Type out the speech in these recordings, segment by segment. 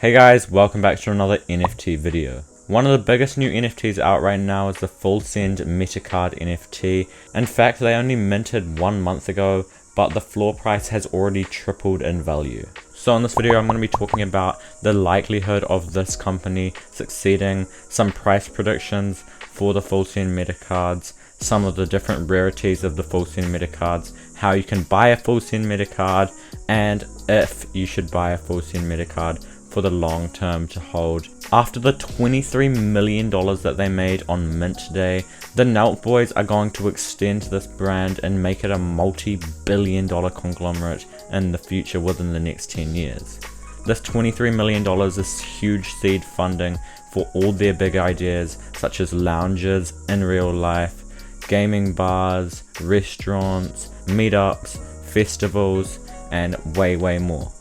Hey guys, welcome back to another NFT video. One of the biggest new NFTs out right now is the Send MetaCard NFT. In fact, they only minted 1 month ago, but the floor price has already tripled in value. So in this video, I'm going to be talking about the likelihood of this company succeeding, some price predictions for the Send MetaCards, some of the different rarities of the Send MetaCards, how you can buy a Send MetaCard, and if you should buy a Send MetaCard for the long term to hold. After the $23 million that they made on mint day, the Nelk boys are going to extend this brand and make it a multi-billion-dollar conglomerate in the future within the next 10 years. This $23 million is huge seed funding for all their big ideas, such as lounges in real life, gaming bars, restaurants, meetups, festivals, and way more.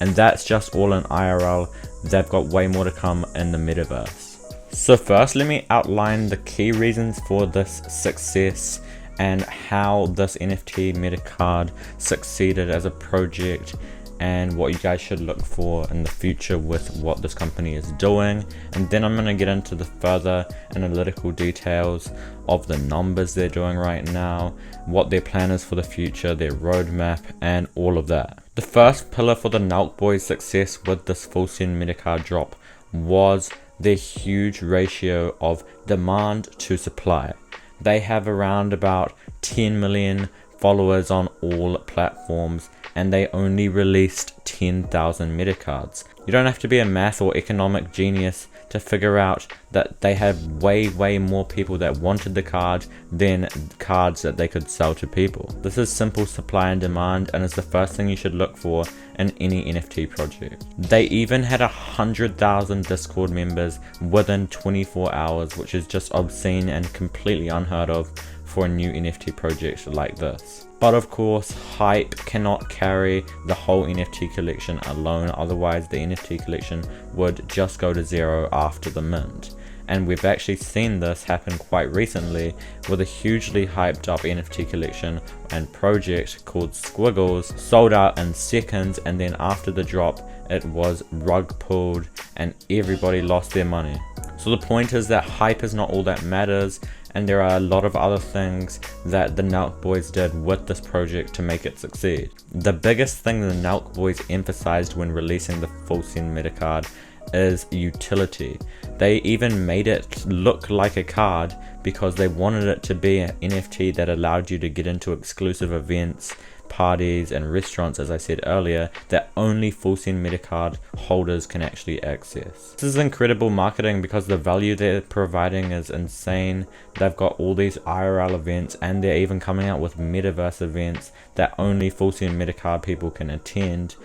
And that's just all in IRL. They've got way more to come in the metaverse. So first, let me outline the key reasons for this success and how this NFT MetaCard succeeded as a project, and what you guys should look for in the future with what this company is doing. And then I'm going to get into the further analytical details of the numbers they're doing right now, what their plan is for the future, their roadmap, and all of that. The first pillar for the Nelk boys' success with this Send MetaCard drop was their huge ratio of demand to supply. They have around about 10 million followers on all platforms, and they only released 10,000 MetaCards. You don't have to be a math or economic genius to figure out that they had way more people that wanted the card than cards that they could sell to people. This is simple supply and demand, and is the first thing you should look for in any NFT project. They even had 100,000 Discord members within 24 hours, which is just obscene and completely unheard of for a new NFT project like this. But of course, hype cannot carry the whole NFT collection alone, otherwise the NFT collection would just go to zero after the mint. And we've actually seen this happen quite recently with a hugely hyped up NFT collection and project called Squiggles sold out in seconds, and then after the drop it was rug pulled and everybody lost their money. So the point is that hype is not all that matters, and there are a lot of other things that the Nelk boys did with this project to make it succeed. The biggest thing the Nelk boys emphasized when releasing the Send MetaCard is utility. They even made it look like a card because they wanted it to be an NFT that allowed you to get into exclusive events, parties, and restaurants, as I said earlier, that only Send MetaCard holders can actually access. This is incredible marketing because the value they're providing is insane. They've got all these IRL events, and they're even coming out with metaverse events that only Send MetaCard people can attend.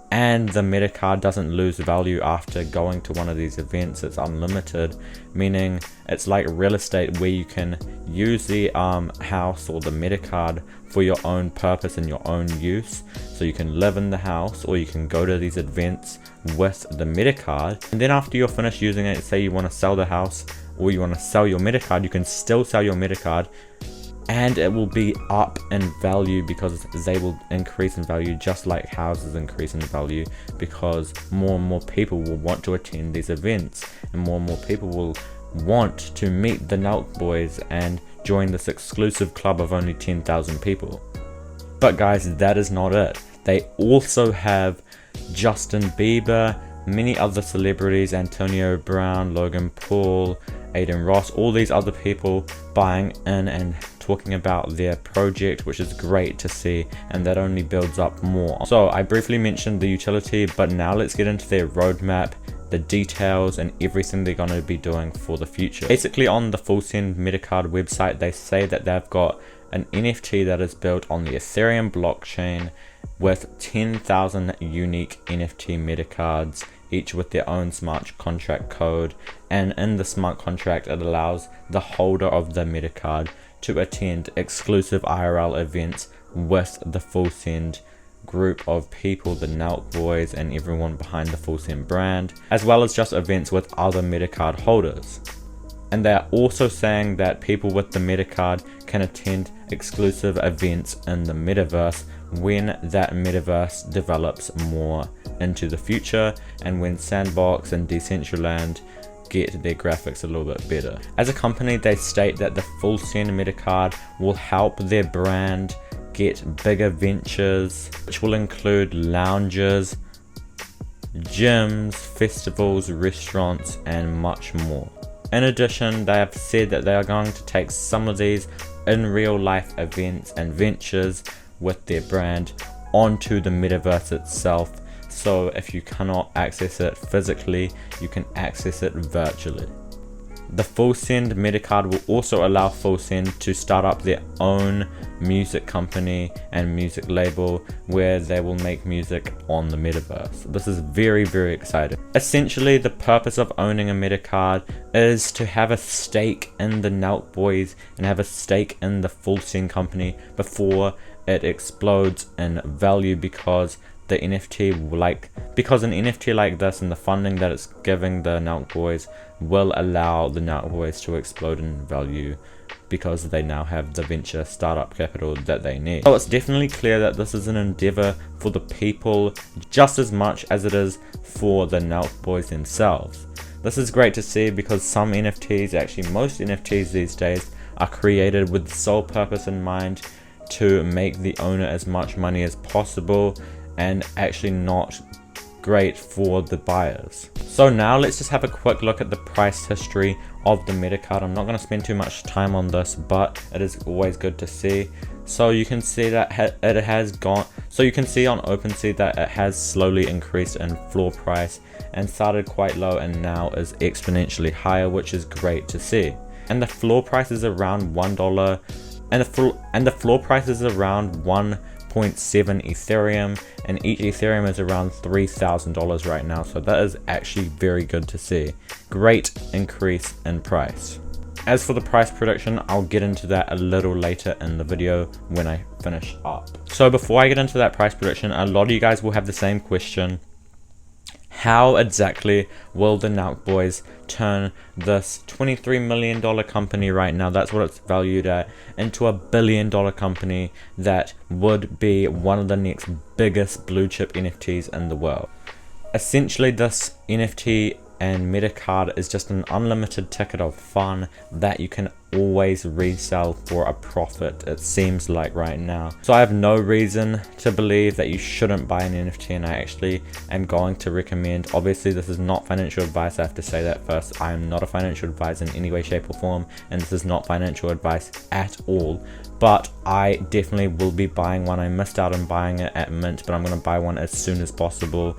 And the MetaCard doesn't lose value after going to one of these events. It's unlimited, meaning it's like real estate where you can use the house or the MetaCard for your own purpose and your own use. So you can live in the house, or you can go to these events with the MetaCard, and then after you're finished using it, say you want to sell the house or you want to sell your MetaCard, you can still sell your MetaCard, and it will be up in value because they will increase in value just like houses increase in value, because more and more people will want to attend these events, and more people will want to meet the Nelk boys and join this exclusive club of only 10,000 people. But guys, that is not it. They also have Justin Bieber, many other celebrities, Antonio Brown, Logan Paul, Aiden Ross, all these other people buying in and talking about their project, which is great to see, and that only builds up more. So I briefly mentioned the utility, but now let's get into their roadmap, the details, and everything they're going to be doing for the future. Basically, on the Send MetaCard website, they say that they've got an NFT that is built on the Ethereum blockchain with 10,000 unique NFT MetaCards, each with their own smart contract code, and in the smart contract it allows the holder of the MetaCard to attend exclusive IRL events with the Send group of people, the Nelk boys and everyone behind the Send brand, as well as just events with other MetaCard holders. And they're also saying that people with the MetaCard can attend exclusive events in the metaverse when that metaverse develops more into the future, and when Sandbox and Decentraland get their graphics a little bit better. As a company, they state that the full Send MetaCard will help their brand get bigger ventures, which will include lounges, gyms, festivals, restaurants, and much more. In addition, they have said that they are going to take some of these in real life events and ventures with their brand onto the metaverse itself, so if you cannot access it physically, you can access it virtually. The full Send MetaCard will also allow Full Send to start up their own music company and music label where they will make music on the metaverse. This is very, very exciting. Essentially, the purpose of owning a MetaCard is to have a stake in the Nelk Boys and have a stake in the Full Send company before it explodes in value, because the NFT an NFT like this and the funding that it's giving the Nelk Boys will allow the Nelk Boys to explode in value, because they now have the venture startup capital that they need. So it's definitely clear that this is an endeavor for the people just as much as it is for the Nelk Boys themselves. This is great to see, because some NFTs, actually most NFTs these days, are created with the sole purpose in mind to make the owner as much money as possible, and actually not great for the buyers. So now let's just have a quick look at the price history of the MetaCard. I'm not going to spend too much time on this, but it is always good to see. So you can see that it has gone, so you can see on OpenSea that it has slowly increased in floor price and started quite low and now is exponentially higher, which is great to see. And the floor price is around $1, and the floor price is around 1.7 Ethereum, and each Ethereum is around $3,000 right now, so that is actually very good to see. Great increase in price. As for the price prediction, I'll get into that a little later in the video when I finish up. So before I get into that price prediction, a lot of you guys will have the same question. How exactly will the Nelk Boys turn this $23 million company right now, that's what it's valued at, into $1 billion company that would be one of the next biggest blue chip NFTs in the world? Essentially, this NFT and MetaCard is just an unlimited ticket of fun that you can always resell for a profit, it seems like right now. So I have no reason to believe that you shouldn't buy an NFT, and I actually am going to recommend, obviously this is not financial advice, I have to say that first. I am not a financial advisor in any way, shape or form, and this is not financial advice at all, but I definitely will be buying one. I missed out on buying it at Mint, but I'm going to buy one as soon as possible,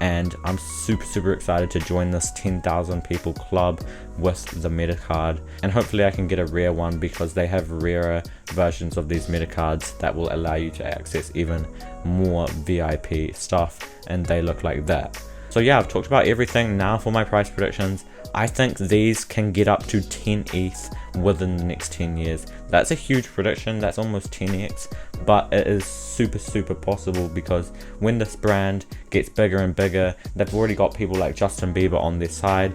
and I'm super excited to join this 10,000 people club with the MetaCard, and hopefully I can get a rare one, because they have rarer versions of these MetaCards that will allow you to access even more VIP stuff, and they look like that. So yeah, I've talked about everything. Now for my price predictions. I think these can get up to 10 ETH within the next 10 years. That's a huge prediction, that's almost 10x, but it is super possible, because when this brand gets bigger and bigger, they've already got people like Justin Bieber on their side,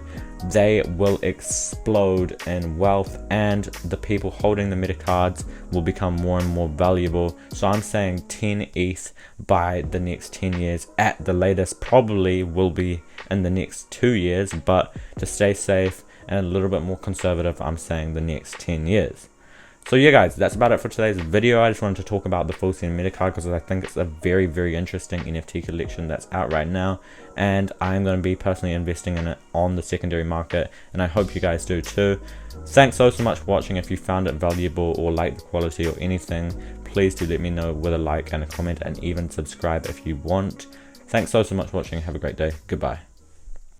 they will explode in wealth, and the people holding the MetaCards will become more and more valuable. So I'm saying 10 ETH by the next 10 years at the latest, probably will be in the next 2 years, but to stay safe and a little bit more conservative, I'm saying the next 10 years. So yeah guys, that's about it for today's video. I just wanted to talk about the Full Send MetaCard because I think it's a very interesting NFT collection that's out right now, and I'm going to be personally investing in it on the secondary market, and I hope you guys do too. Thanks so much for watching. If you found it valuable or like the quality or anything, please do let me know with a like and a comment, and even subscribe if you want. Thanks so much for watching. Have a great day. Goodbye.